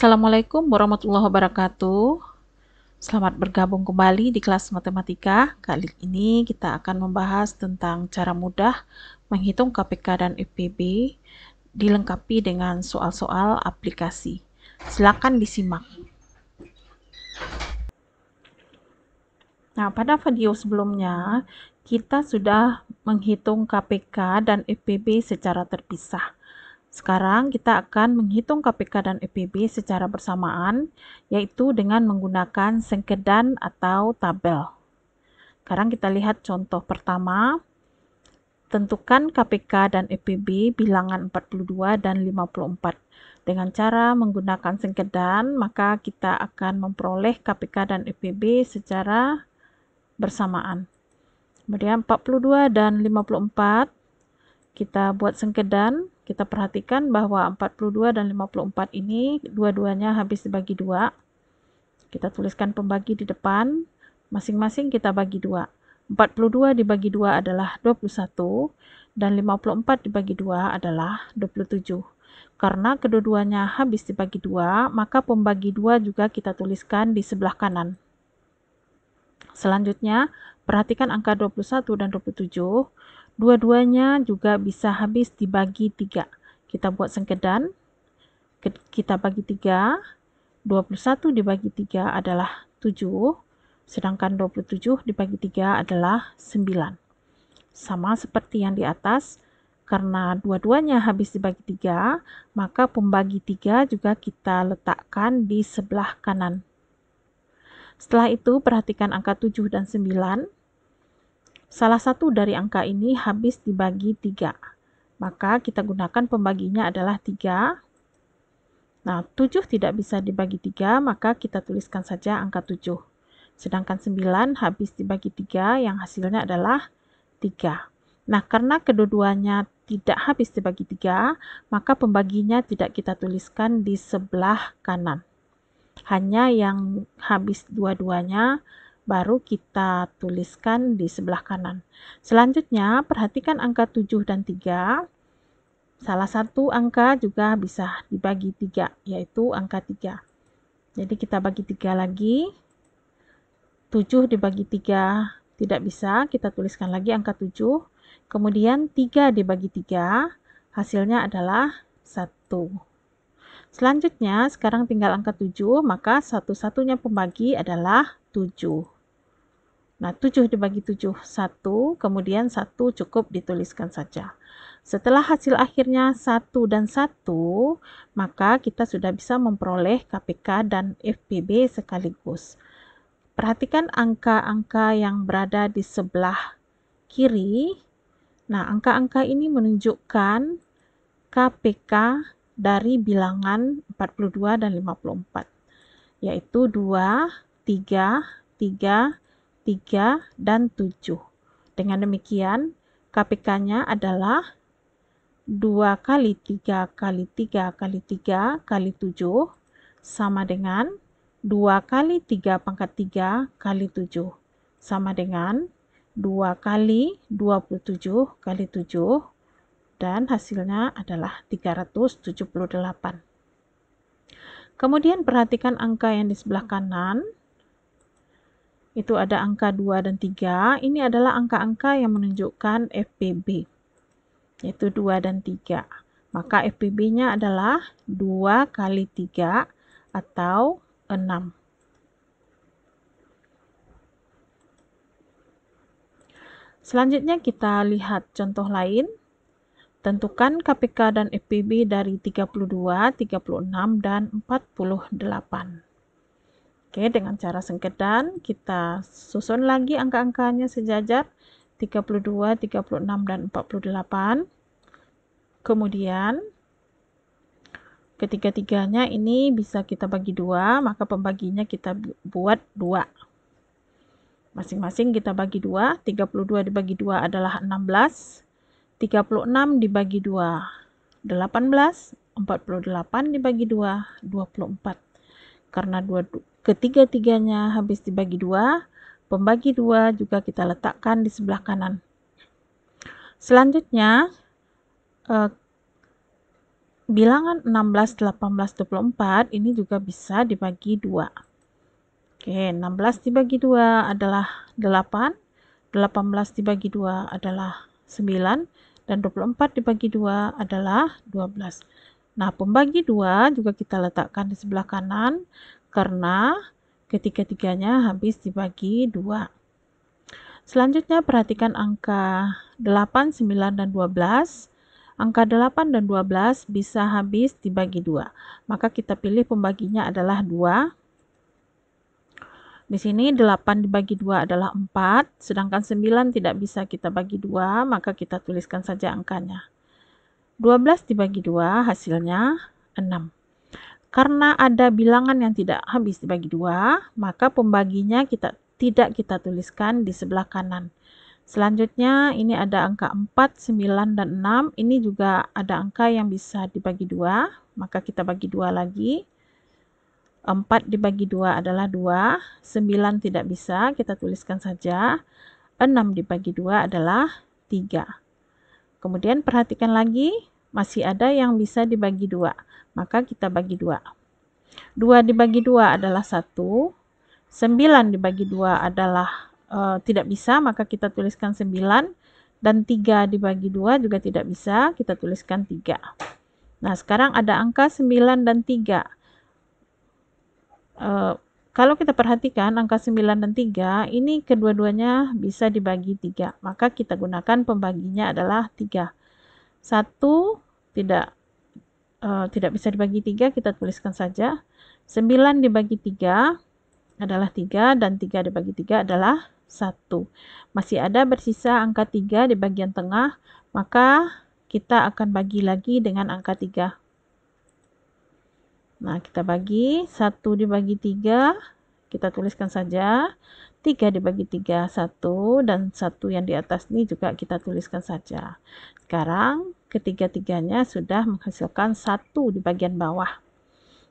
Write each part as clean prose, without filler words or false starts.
Assalamualaikum warahmatullahi wabarakatuh. Selamat bergabung kembali di kelas matematika. Kali ini kita akan membahas tentang cara mudah menghitung KPK dan FPB dilengkapi dengan soal-soal aplikasi. Silakan disimak. Nah, pada video sebelumnya kita sudah menghitung KPK dan FPB secara terpisah. Sekarang kita akan menghitung KPK dan FPB secara bersamaan, yaitu dengan menggunakan sengkedan atau tabel. Sekarang kita lihat contoh pertama. Tentukan KPK dan FPB bilangan 42 dan 54. Dengan cara menggunakan sengkedan, maka kita akan memperoleh KPK dan FPB secara bersamaan. Kemudian 42 dan 54, kita buat sengkedan. Kita perhatikan bahwa 42 dan 54 ini dua-duanya habis dibagi 2. Kita tuliskan pembagi di depan, masing-masing kita bagi 2. 42 dibagi 2 adalah 21, dan 54 dibagi 2 adalah 27. Karena kedua-duanya habis dibagi 2, maka pembagi 2 juga kita tuliskan di sebelah kanan. Selanjutnya, perhatikan angka 21 dan 27. Dua-duanya juga bisa habis dibagi 3. Kita buat sengkedan, kita bagi 3, 21 dibagi 3 adalah 7, sedangkan 27 dibagi 3 adalah 9. Sama seperti yang di atas, karena dua-duanya habis dibagi 3, maka pembagi 3 juga kita letakkan di sebelah kanan. Setelah itu, perhatikan angka 7 dan 9. Salah satu dari angka ini habis dibagi 3. Maka kita gunakan pembaginya adalah 3. Nah, 7 tidak bisa dibagi 3, maka kita tuliskan saja angka 7. Sedangkan 9 habis dibagi 3, yang hasilnya adalah 3. Nah, karena kedua-duanya tidak habis dibagi 3, maka pembaginya tidak kita tuliskan di sebelah kanan. Hanya yang habis dua-duanya baru kita tuliskan di sebelah kanan. Selanjutnya, perhatikan angka 7 dan 3. Salah satu angka juga bisa dibagi 3, yaitu angka 3. Jadi kita bagi 3 lagi. 7 dibagi 3 tidak bisa, kita tuliskan lagi angka 7. Kemudian 3 dibagi 3, hasilnya adalah 1. Selanjutnya, sekarang tinggal angka 7, maka satu-satunya pembagi adalah 7. Nah, 7 dibagi 7, 1, kemudian 1 cukup dituliskan saja. Setelah hasil akhirnya 1 dan 1, maka kita sudah bisa memperoleh KPK dan FPB sekaligus. Perhatikan angka-angka yang berada di sebelah kiri. Nah, angka-angka ini menunjukkan KPK dari bilangan 42 dan 54, yaitu 2, 3, 3, 3, dan 7. Dengan demikian, KPK-nya adalah 2 kali 3 kali 3 kali 3 kali 7 sama dengan 2 kali 3 pangkat 3 kali 7 sama dengan 2 kali 27 kali 7, dan hasilnya adalah 378. Kemudian perhatikan angka yang di sebelah kanan. Itu ada angka 2 dan 3. Ini adalah angka-angka yang menunjukkan FPB, yaitu 2 dan 3. Maka FPB-nya adalah 2 kali 3 atau 6. Selanjutnya kita lihat contoh lain. Tentukan KPK dan FPB dari 32, 36, dan 48. Oke, dengan cara sengkedan, kita susun lagi angka-angkanya sejajar, 32, 36, dan 48. Kemudian, ketiga-tiganya ini bisa kita bagi 2, maka pembaginya kita buat 2. Masing-masing kita bagi 2, 32 dibagi 2 adalah 16, 36 dibagi 2, 18, 48 dibagi 2, 24. Karena ketiga-tiganya habis dibagi 2, pembagi 2 juga kita letakkan di sebelah kanan. Selanjutnya, bilangan 16, 18, 24 ini juga bisa dibagi 2. Oke, 16 dibagi 2 adalah 8, 18 dibagi 2 adalah 9, dan 24 dibagi 2 adalah 12. Nah, pembagi 2 juga kita letakkan di sebelah kanan karena ketiga-tiganya habis dibagi 2. Selanjutnya perhatikan angka 8, 9, dan 12. Angka 8 dan 12 bisa habis dibagi 2. Maka kita pilih pembaginya adalah 2. Di sini 8 dibagi 2 adalah 4, sedangkan 9 tidak bisa kita bagi 2, maka kita tuliskan saja angkanya. 12 dibagi 2 hasilnya 6. Karena ada bilangan yang tidak habis dibagi 2, maka pembaginya tidak kita tuliskan di sebelah kanan. Selanjutnya ini ada angka 4, 9, dan 6. Ini juga ada angka yang bisa dibagi 2, maka kita bagi 2 lagi. 4 dibagi 2 adalah 2, 9 tidak bisa, kita tuliskan saja. 6 dibagi 2 adalah 3. Kemudian perhatikan lagi, masih ada yang bisa dibagi 2, maka kita bagi 2. 2 dibagi 2 adalah 1, 9 dibagi 2 adalah tidak bisa, maka kita tuliskan 9, dan 3 dibagi 2 juga tidak bisa, kita tuliskan 3. Nah, sekarang ada angka 9 dan 3. Kalau kita perhatikan angka 9 dan 3, ini kedua-duanya bisa dibagi 3. Maka kita gunakan pembaginya adalah 3. 1 tidak bisa dibagi 3, kita tuliskan saja. 9 dibagi 3 adalah 3, dan 3 dibagi 3 adalah 1. Masih ada bersisa angka 3 di bagian tengah, maka kita akan bagi lagi dengan angka 3. Nah, kita bagi 1 dibagi 3, kita tuliskan saja. 3 dibagi 3, 1, dan 1 yang di atas ini juga kita tuliskan saja. Sekarang, ketiga-tiganya sudah menghasilkan 1 di bagian bawah.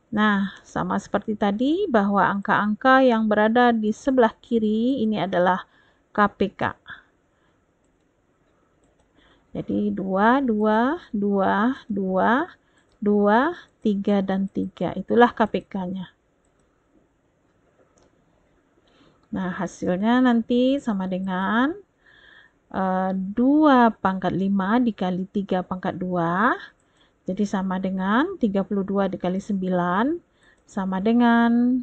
Nah, sama seperti tadi bahwa angka-angka yang berada di sebelah kiri ini adalah KPK. Jadi 2, 2, 2, 2, 2, 3, dan 3. Itulah KPK-nya. Nah, hasilnya nanti sama dengan 2 pangkat 5 dikali 3 pangkat 2. Jadi sama dengan 32 dikali 9, sama dengan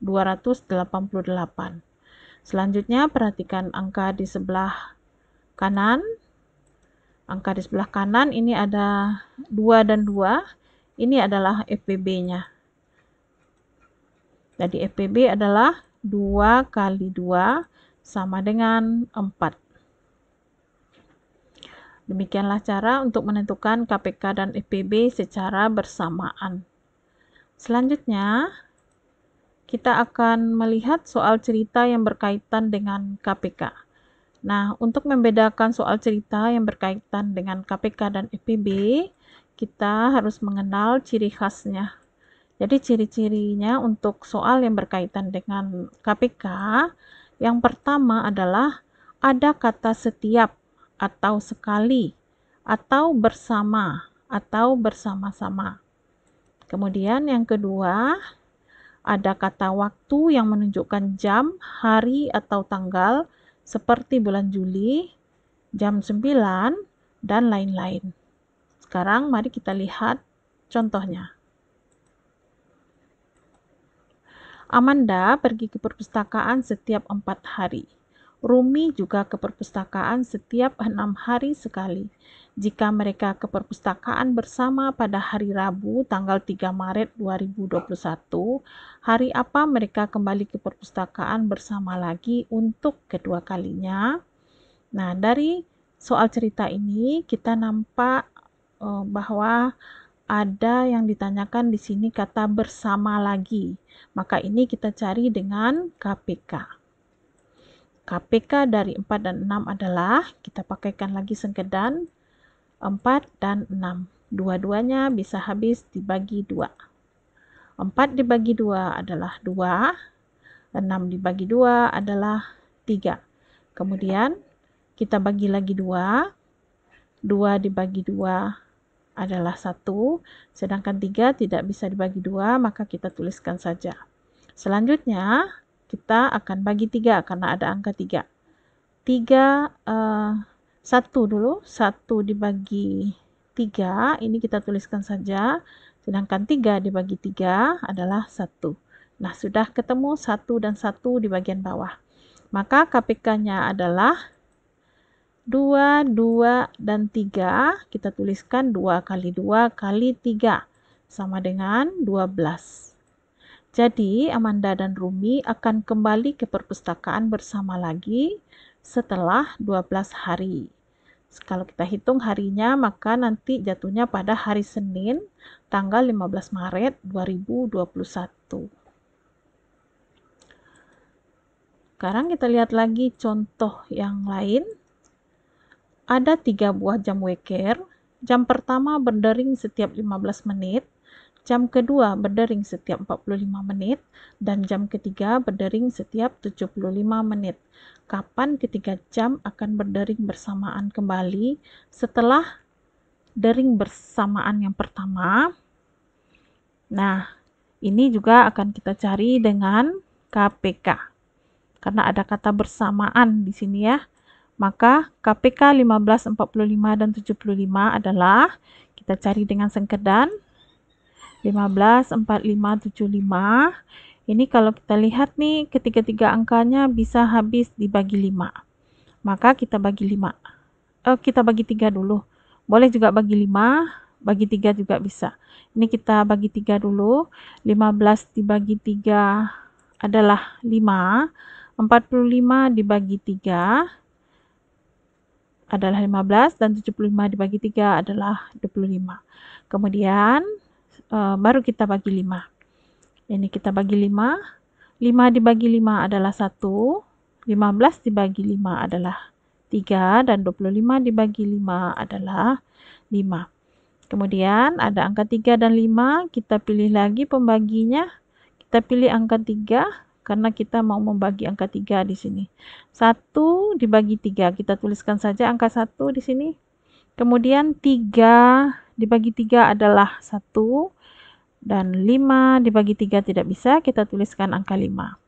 288. Selanjutnya perhatikan angka di sebelah kanan. Angka di sebelah kanan ini ada 2 dan 2. Ini adalah FPB-nya. Jadi FPB adalah 2 kali 2 sama dengan 4. Demikianlah cara untuk menentukan KPK dan FPB secara bersamaan. Selanjutnya, kita akan melihat soal cerita yang berkaitan dengan KPK. Nah, untuk membedakan soal cerita yang berkaitan dengan KPK dan FPB, kita harus mengenal ciri khasnya. Jadi ciri-cirinya untuk soal yang berkaitan dengan KPK, yang pertama adalah ada kata setiap atau sekali, atau bersama, atau bersama-sama. Kemudian yang kedua, ada kata waktu yang menunjukkan jam, hari, atau tanggal, seperti bulan Juli, jam 9, dan lain-lain. Sekarang mari kita lihat contohnya. Amanda pergi ke perpustakaan setiap 4 hari. Rumi juga ke perpustakaan setiap 6 hari sekali. Jika mereka ke perpustakaan bersama pada hari Rabu tanggal 3 Maret 2021, hari apa mereka kembali ke perpustakaan bersama lagi untuk kedua kalinya? Nah, dari soal cerita ini kita nampak bahwa ada yang ditanyakan di sini kata bersama lagi. Maka ini kita cari dengan KPK. KPK dari 4 dan 6 adalah, kita pakaikan lagi sengkedan, 4 dan 6. Dua-duanya bisa habis dibagi 2. 4 dibagi 2 adalah 2, 6 dibagi 2 adalah 3. Kemudian kita bagi lagi 2, 2 dibagi 2 adalah 1, sedangkan 3 tidak bisa dibagi 2, maka kita tuliskan saja. Selanjutnya, kita akan bagi 3 karena ada angka 3. 1 dulu, 1 dibagi 3, ini kita tuliskan saja, sedangkan 3 dibagi 3 adalah 1. Nah, sudah ketemu 1 dan 1 di bagian bawah. Maka KPK-nya adalah 2, 2, dan 3. Kita tuliskan 2 kali 2 kali 3, sama dengan 12. Jadi, Amanda dan Rumi akan kembali ke perpustakaan bersama lagi setelah 12 hari. Kalau kita hitung harinya, maka nanti jatuhnya pada hari Senin, tanggal 15 Maret 2021. Sekarang kita lihat lagi contoh yang lain. Ada 3 buah jam Wecker. Jam pertama berdering setiap 15 menit, jam kedua berdering setiap 45 menit, dan jam ketiga berdering setiap 75 menit. Kapan ketiga jam akan berdering bersamaan kembali setelah dering bersamaan yang pertama? Nah, ini juga akan kita cari dengan KPK. Karena ada kata bersamaan di sini ya. Maka KPK 15, 45, dan 75 adalah, kita cari dengan sengkedan, 15, 45, 75. Ini kalau kita lihat nih, ketiga-tiga angkanya bisa habis dibagi 5. Maka kita bagi 5. Kita bagi 3 dulu. Boleh juga bagi 5, bagi 3 juga bisa. Ini kita bagi 3 dulu. 15 dibagi 3 adalah 5. 45 dibagi 3 adalah 15, dan 75 dibagi 3 adalah 25. Kemudian baru kita bagi 5. Ini kita bagi 5. 5 dibagi 5 adalah 1. 15 dibagi 5 adalah 3. Dan 25 dibagi 5 adalah 5. Kemudian ada angka 3 dan 5. Kita pilih lagi pembaginya. Kita pilih angka 3. Karena kita mau membagi angka 3 di sini. 1 dibagi 3, kita tuliskan saja angka 1 di sini. Kemudian 3 dibagi 3 adalah 1, dan 5 dibagi 3 tidak bisa, kita tuliskan angka 5.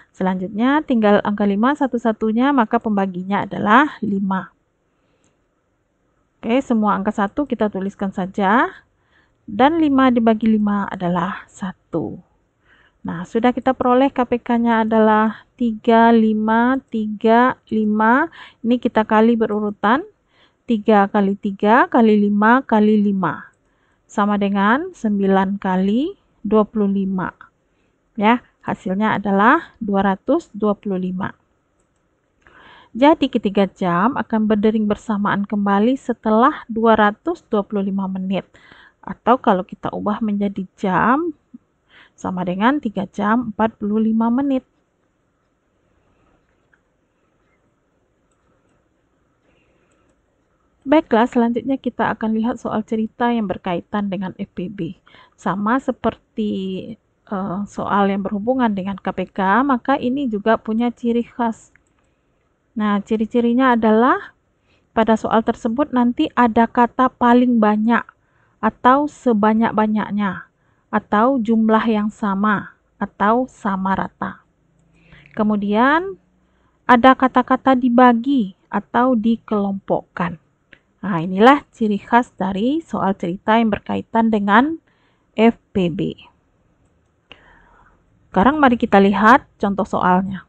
Selanjutnya tinggal angka 5 satu-satunya, maka pembaginya adalah 5. Oke, semua angka 1 kita tuliskan saja, dan 5 dibagi 5 adalah 1. Nah, sudah kita peroleh KPK-nya adalah 3, 5, 3, 5. Ini kita kali berurutan. 3 kali 3 kali 5 kali 5. Sama dengan 9 kali 25. Ya, hasilnya adalah 225. Jadi ketiga jam akan berdering bersamaan kembali setelah 225 menit. Atau kalau kita ubah menjadi jam, sama dengan 3 jam 45 menit. Baiklah, selanjutnya kita akan lihat soal cerita yang berkaitan dengan FPB. Sama seperti soal yang berhubungan dengan KPK, maka ini juga punya ciri khas. Nah, ciri-cirinya adalah pada soal tersebut nanti ada kata paling banyak atau sebanyak-banyaknya, atau jumlah yang sama, atau sama rata. Kemudian ada kata-kata dibagi atau dikelompokkan. Nah, inilah ciri khas dari soal cerita yang berkaitan dengan FPB. Sekarang mari kita lihat contoh soalnya.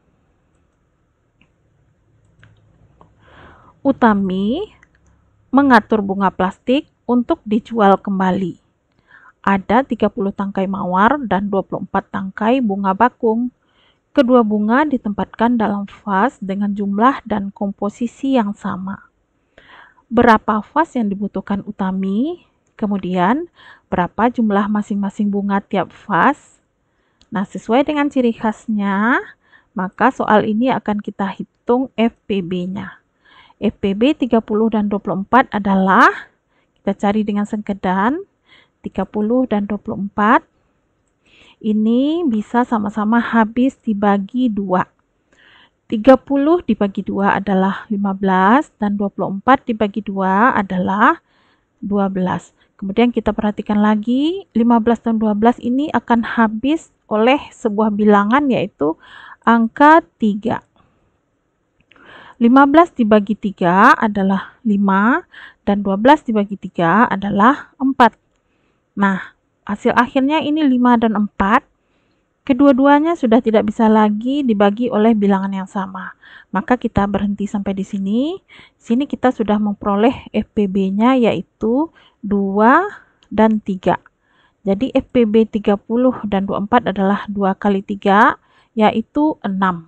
Utami mengatur bunga plastik untuk dijual kembali. Ada 30 tangkai mawar dan 24 tangkai bunga bakung. Kedua bunga ditempatkan dalam vas dengan jumlah dan komposisi yang sama. Berapa vas yang dibutuhkan Utami? Kemudian, berapa jumlah masing-masing bunga tiap vas? Nah, sesuai dengan ciri khasnya, maka soal ini akan kita hitung FPB-nya. FPB 30 dan 24 adalah, kita cari dengan sengkedan, 30 dan 24 ini bisa sama-sama habis dibagi 2. 30 dibagi 2 adalah 15 dan 24 dibagi 2 adalah 12. Kemudian kita perhatikan lagi, 15 dan 12 ini akan habis oleh sebuah bilangan yaitu angka 3. 15 dibagi 3 adalah 5 dan 12 dibagi 3 adalah 4. Nah, hasil akhirnya ini 5 dan 4. Kedua-duanya sudah tidak bisa lagi dibagi oleh bilangan yang sama. Maka kita berhenti sampai di sini. Sini kita sudah memperoleh FPB-nya yaitu 2 dan 3. Jadi FPB 30 dan 24 adalah 2 kali 3 yaitu 6.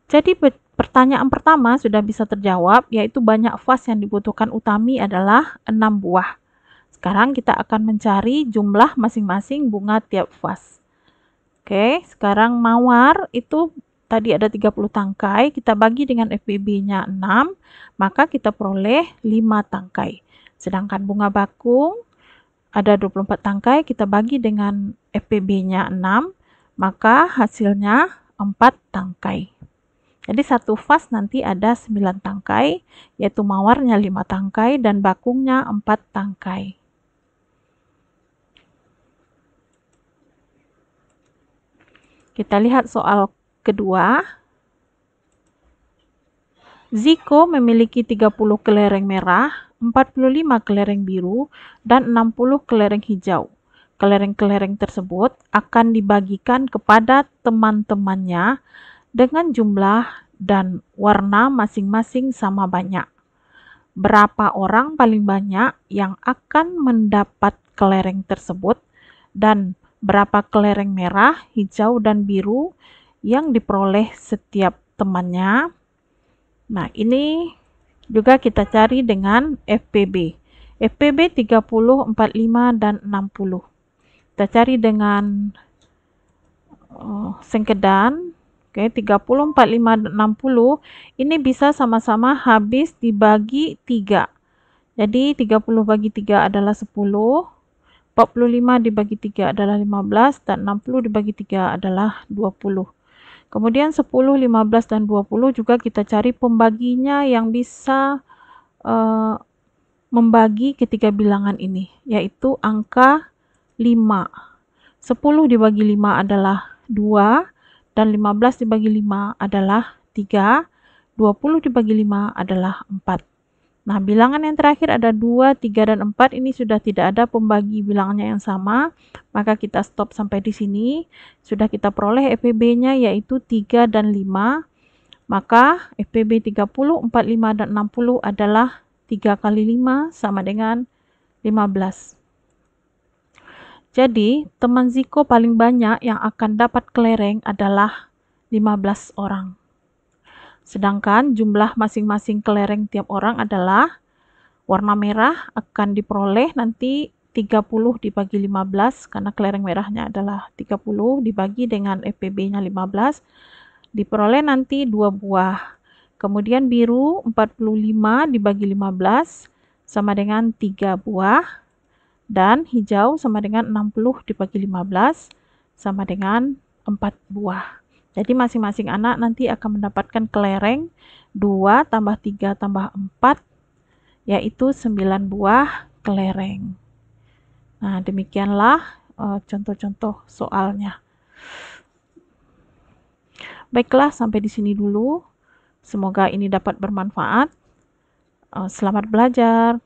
Jadi pertanyaan pertama sudah bisa terjawab yaitu banyak vas yang dibutuhkan utami adalah 6 buah. Sekarang kita akan mencari jumlah masing-masing bunga tiap vas. Oke, sekarang mawar itu tadi ada 30 tangkai, kita bagi dengan FPB-nya 6, maka kita peroleh 5 tangkai. Sedangkan bunga bakung ada 24 tangkai, kita bagi dengan FPB-nya 6, maka hasilnya 4 tangkai. Jadi satu vas nanti ada 9 tangkai, yaitu mawarnya 5 tangkai dan bakungnya 4 tangkai. Kita lihat soal kedua. Ziko memiliki 30 kelereng merah, 45 kelereng biru, dan 60 kelereng hijau. Kelereng-kelereng tersebut akan dibagikan kepada teman-temannya dengan jumlah dan warna masing-masing sama banyak. Berapa orang paling banyak yang akan mendapat kelereng tersebut dan berapa kelereng merah, hijau, dan biru yang diperoleh setiap temannya. Nah, ini juga kita cari dengan FPB. FPB 30, 45, dan 60. Kita cari dengan sengkedan. Oke, 30, 45, dan 60 ini bisa sama-sama habis dibagi 3. Jadi 30 bagi 3 adalah 10. 45 dibagi 3 adalah 15 dan 60 dibagi 3 adalah 20. Kemudian 10, 15 dan 20 juga kita cari pembaginya yang bisa membagi ketiga bilangan ini, yaitu angka 5. 10 dibagi 5 adalah 2 dan 15 dibagi 5 adalah 3. 20 dibagi 5 adalah 4. Nah, bilangan yang terakhir ada 2, 3, dan 4. Ini sudah tidak ada pembagi bilangannya yang sama. Maka kita stop sampai di sini. Sudah kita peroleh FPB-nya yaitu 3 dan 5. Maka FPB 30, 45, dan 60 adalah 3 kali 5 sama dengan 15. Jadi, teman Ziko paling banyak yang akan dapat kelereng adalah 15 orang. Sedangkan jumlah masing-masing kelereng tiap orang adalah warna merah akan diperoleh nanti 30 dibagi 15 karena kelereng merahnya adalah 30 dibagi dengan FPB-nya 15 diperoleh nanti 2 buah. Kemudian biru 45 dibagi 15 sama dengan 3 buah dan hijau sama dengan 60 dibagi 15 sama dengan 4 buah. Jadi masing-masing anak nanti akan mendapatkan kelereng 2 tambah 3 tambah 4 yaitu 9 buah kelereng. Nah, demikianlah contoh-contoh soalnya. Baiklah, sampai di sini dulu. Semoga ini dapat bermanfaat. Selamat belajar.